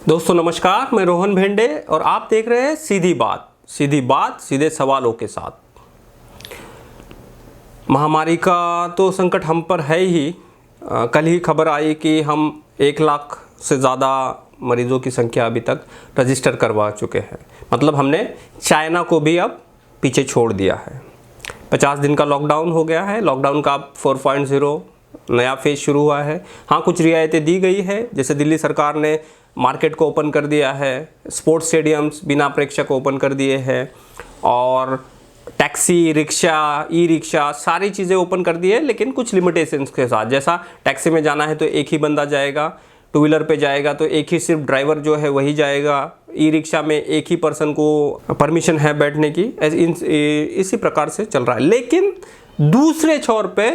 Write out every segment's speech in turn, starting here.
दोस्तों नमस्कार, मैं रोहन भेंडे और आप देख रहे हैं सीधी बात सीधे सवालों के साथ। महामारी का तो संकट हम पर है ही। कल ही खबर आई कि हम 1 लाख से ज़्यादा मरीजों की संख्या अभी तक रजिस्टर करवा चुके हैं। मतलब हमने चाइना को भी अब पीछे छोड़ दिया है। 50 दिन का लॉकडाउन हो गया है। लॉकडाउन का अब 4.0 नया फेज शुरू हुआ है। हाँ, कुछ रियायतें दी गई है, जैसे दिल्ली सरकार ने मार्केट को ओपन कर दिया है, स्पोर्ट्स स्टेडियम्स बिना प्रेक्षक ओपन कर दिए हैं, और टैक्सी, रिक्शा, ई रिक्शा सारी चीज़ें ओपन कर दी है, लेकिन कुछ लिमिटेशंस के साथ। जैसा टैक्सी में जाना है तो एक ही बंदा जाएगा, टू व्हीलर पे जाएगा तो एक ही सिर्फ ड्राइवर जो है वही जाएगा, ई रिक्शा में एक ही पर्सन को परमिशन है बैठने की। इसी प्रकार से चल रहा है। लेकिन दूसरे छोर पे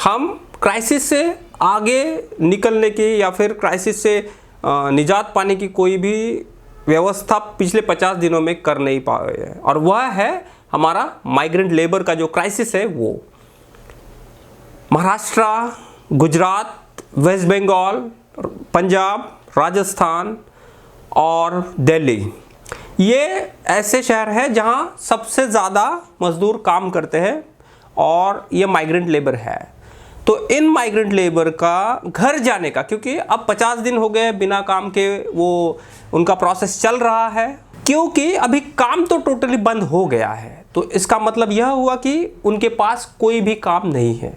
हम क्राइसिस से आगे निकलने की या फिर क्राइसिस से निजात पाने की कोई भी व्यवस्था पिछले 50 दिनों में कर नहीं पाए हैं, और वह है हमारा माइग्रेंट लेबर का जो क्राइसिस है। वो महाराष्ट्र, गुजरात, वेस्ट बंगाल, पंजाब, राजस्थान और दिल्ली, ये ऐसे शहर हैं जहां सबसे ज़्यादा मजदूर काम करते हैं और ये माइग्रेंट लेबर है। तो इन माइग्रेंट लेबर का घर जाने का, क्योंकि अब 50 दिन हो गए बिना काम के वो उनका प्रोसेस चल रहा है, क्योंकि अभी काम तो टोटली बंद हो गया है। तो इसका मतलब यह हुआ कि उनके पास कोई भी काम नहीं है,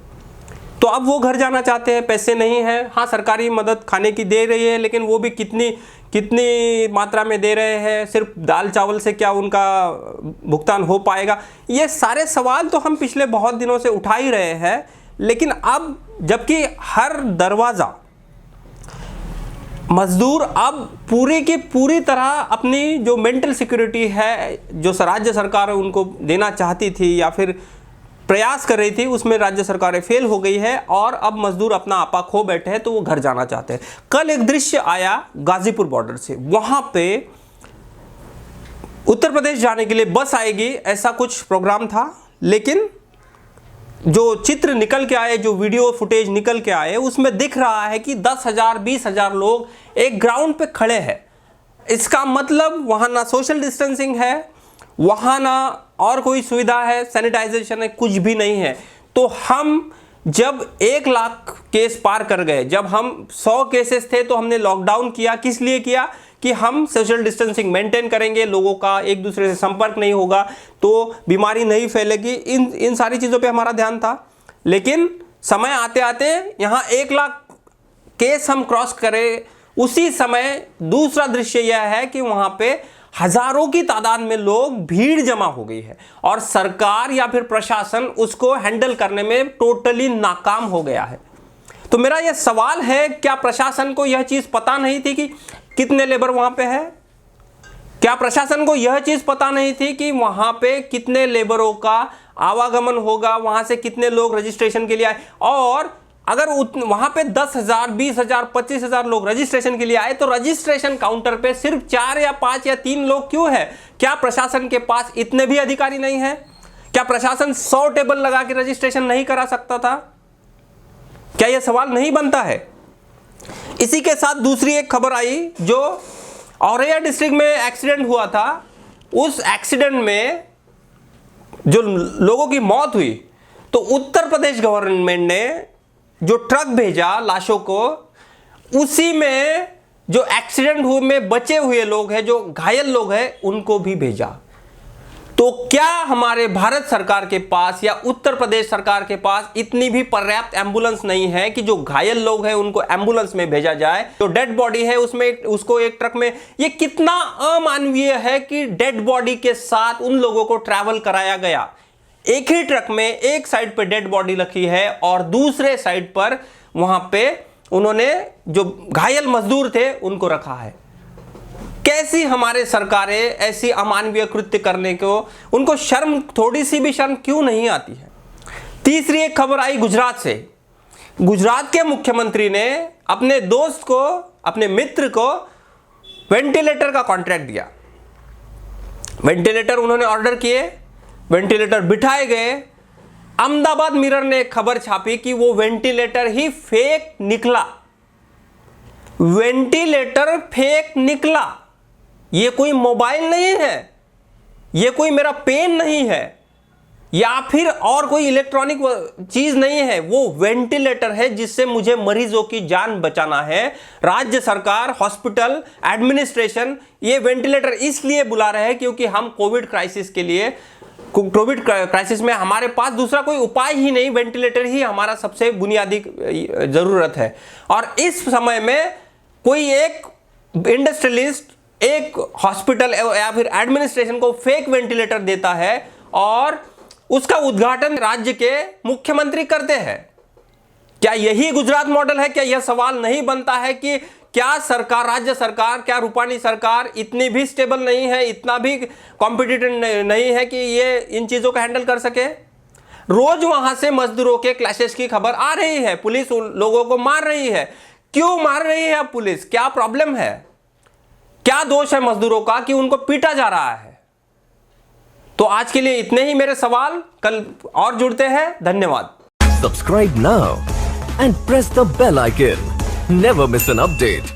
तो अब वो घर जाना चाहते हैं। पैसे नहीं है। हाँ, सरकारी मदद खाने की दे रही है, लेकिन वो भी कितनी मात्रा में दे रहे हैं। सिर्फ दाल चावल से क्या उनका भुगतान हो पाएगा? ये सारे सवाल तो हम पिछले बहुत दिनों से उठा ही रहे हैं। लेकिन अब जबकि हर दरवाज़ा मजदूर अब पूरी की पूरी तरह अपनी जो मेंटल सिक्योरिटी है, जो राज्य सरकार उनको देना चाहती थी या फिर प्रयास कर रही थी, उसमें राज्य सरकारें फेल हो गई है और अब मजदूर अपना आपा खो बैठे हैं, तो वो घर जाना चाहते हैं। कल एक दृश्य आया गाजीपुर बॉर्डर से। वहां पे उत्तर प्रदेश जाने के लिए बस आएगी, ऐसा कुछ प्रोग्राम था। लेकिन जो चित्र निकल के आए, जो वीडियो फुटेज निकल के आए, उसमें दिख रहा है कि 10,000 20,000 लोग एक ग्राउंड पे खड़े हैं। इसका मतलब वहाँ ना सोशल डिस्टेंसिंग है, वहाँ ना और कोई सुविधा है, सैनिटाइजेशन है, कुछ भी नहीं है। तो हम जब 1 लाख केस पार कर गए, जब हम 100 केसेस थे, तो हमने लॉकडाउन किया। किस लिए किया? कि हम सोशल डिस्टेंसिंग मेंटेन करेंगे, लोगों का एक दूसरे से संपर्क नहीं होगा तो बीमारी नहीं फैलेगी। इन सारी चीज़ों पे हमारा ध्यान था। लेकिन समय आते आते यहाँ 1 लाख केस हम क्रॉस करें, उसी समय दूसरा दृश्य यह है कि वहाँ पे हजारों की तादाद में लोग, भीड़ जमा हो गई है और सरकार या फिर प्रशासन उसको हैंडल करने में टोटली नाकाम हो गया है। तो मेरा यह सवाल है, क्या प्रशासन को यह चीज़ पता नहीं थी कि कितने लेबर वहां पे है? क्या प्रशासन को यह चीज पता नहीं थी कि वहां पे कितने लेबरों का आवागमन होगा, वहां से कितने लोग रजिस्ट्रेशन के लिए आए? और अगर वहां पे 10,000 20,000 25,000 लोग रजिस्ट्रेशन के लिए आए, तो रजिस्ट्रेशन काउंटर पे सिर्फ 4 या 5 या 3 लोग क्यों है? क्या प्रशासन के पास इतने भी अधिकारी नहीं है? क्या प्रशासन 100 टेबल लगा के रजिस्ट्रेशन नहीं करा सकता था? क्या यह सवाल नहीं बनता है? इसी के साथ दूसरी एक खबर आई, जो औरैया डिस्ट्रिक्ट में एक्सीडेंट हुआ था। उस एक्सीडेंट में जो लोगों की मौत हुई, तो उत्तर प्रदेश गवर्नमेंट ने जो ट्रक भेजा लाशों को, उसी में जो एक्सीडेंट हुए में बचे हुए लोग हैं, जो घायल लोग हैं, उनको भी भेजा। तो क्या हमारे भारत सरकार के पास या उत्तर प्रदेश सरकार के पास इतनी भी पर्याप्त एम्बुलेंस नहीं है कि जो घायल लोग हैं उनको एम्बुलेंस में भेजा जाए? जो डेड बॉडी है उसमें उसको एक ट्रक में, ये कितना अमानवीय है कि डेड बॉडी के साथ उन लोगों को ट्रैवल कराया गया। एक ही ट्रक में एक साइड पे डेड बॉडी रखी है और दूसरे साइड पर वहां पे उन्होंने जो घायल मजदूर थे उनको रखा है। कैसी हमारे सरकारें ऐसी अमानवीय कृत्य करने को, उनको शर्म, थोड़ी सी भी शर्म क्यों नहीं आती है? तीसरी एक खबर आई गुजरात से। गुजरात के मुख्यमंत्री ने अपने दोस्त को, अपने मित्र को वेंटिलेटर का कॉन्ट्रैक्ट दिया। वेंटिलेटर उन्होंने ऑर्डर किए, वेंटिलेटर बिठाए गए। अहमदाबाद मिरर ने एक खबर छापी कि वो वेंटिलेटर ही फेक निकला। वेंटिलेटर फेक निकला। ये कोई मोबाइल नहीं है, ये कोई मेरा पेन नहीं है, या फिर और कोई इलेक्ट्रॉनिक चीज नहीं है, वो वेंटिलेटर है जिससे मुझे मरीजों की जान बचाना है। राज्य सरकार, हॉस्पिटल एडमिनिस्ट्रेशन ये वेंटिलेटर इसलिए बुला रहे हैं क्योंकि हम कोविड क्राइसिस के लिए, कोविड क्राइसिस में हमारे पास दूसरा कोई उपाय ही नहीं, वेंटिलेटर ही हमारा सबसे बुनियादी जरूरत है। और इस समय में कोई एक इंडस्ट्रियलिस्ट एक हॉस्पिटल या फिर एडमिनिस्ट्रेशन को फेक वेंटिलेटर देता है और उसका उद्घाटन राज्य के मुख्यमंत्री करते हैं। क्या यही गुजरात मॉडल है? क्या यह सवाल नहीं बनता है कि क्या सरकार, राज्य सरकार, क्या रूपाणी सरकार इतनी भी स्टेबल नहीं है, इतना भी कॉम्पिटिटिव नहीं है कि ये इन चीजों को हैंडल कर सके? रोज वहां से मजदूरों के क्लैशेस की खबर आ रही है, पुलिस उन लोगों को मार रही है। क्यों मार रही है अब पुलिस? क्या प्रॉब्लम है? क्या दोष है मजदूरों का कि उनको पीटा जा रहा है? तो आज के लिए इतने ही मेरे सवाल, कल और जुड़ते हैं। धन्यवाद। Subscribe now and press the bell icon. Never miss an update.